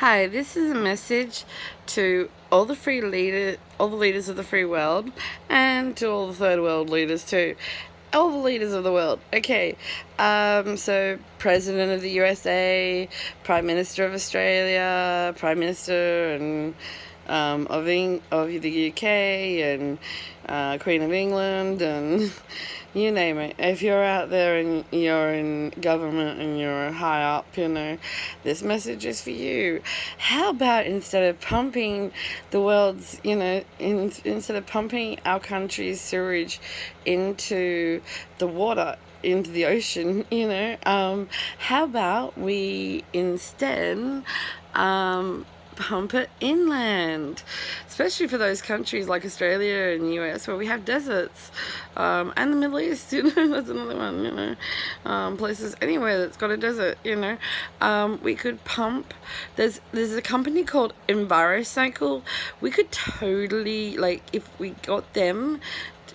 Hi, this is a message to all the all the leaders of the free world, and to all the third world leaders too. All the leaders of the world. Okay, so President of the USA, Prime Minister of Australia, Prime Minister and of the UK, and Queen of England, and you name it. If you're out there and you're in government and you're high up, this message is for you. How about instead of pumping the world's, instead of pumping our country's sewage into the water, into the ocean, how about we instead pump it inland, especially for those countries like Australia and US where we have deserts, and the Middle East, that's another one, places anywhere that's got a desert, we could pump. There's a company called EnviroCycle. We could totally, like, if we got them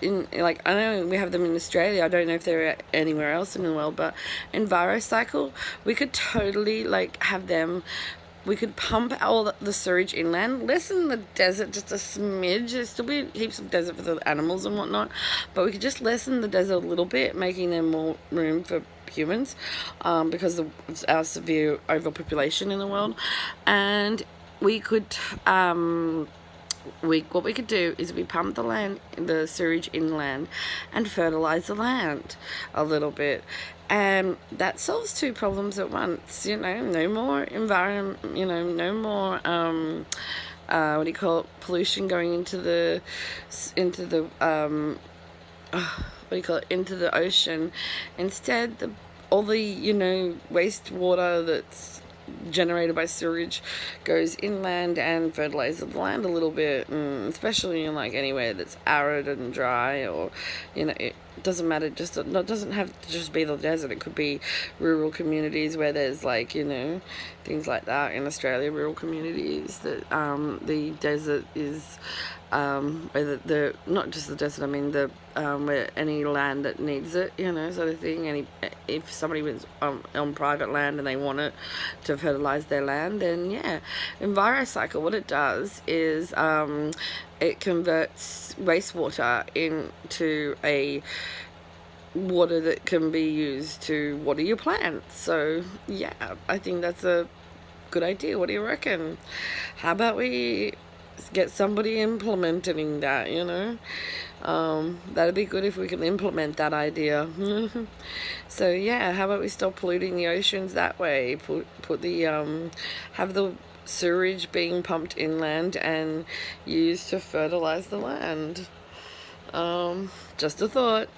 I know we have them in Australia. I don't know if they're anywhere else in the world, but EnviroCycle, we could totally have them. We could pump all the sewage inland, lessen the desert just a smidge. There's still be heaps of desert for the animals and whatnot, but we could just lessen the desert a little bit, making there more room for humans, because of our severe overpopulation in the world. And we could what we could do is we pump the sewage inland, and fertilize the land a little bit, and that solves two problems at once. No more environment. No more what do you call it? Pollution going into the what do you call it? Into the ocean. Instead, all the wastewater that's generated by sewage goes inland and fertilizes the land a little bit, especially in anywhere that's arid and dry, or it doesn't matter. Just it doesn't have to just be the desert. It could be rural communities where there's things like that in Australia. Rural communities that the desert is where the not just the desert. I mean where any land that needs it, sort of thing. If somebody was on private land and they want it to fertilize their land, then yeah, EnviroCycle. What it does is it converts wastewater into a water that can be used to water your plants. So yeah, I think that's a good idea. What do you reckon? How about we get somebody implementing that? That'd be good if we can implement that idea. So yeah, how about we stop polluting the oceans that way? Put the have the sewage being pumped inland and used to fertilize the land. Just a thought.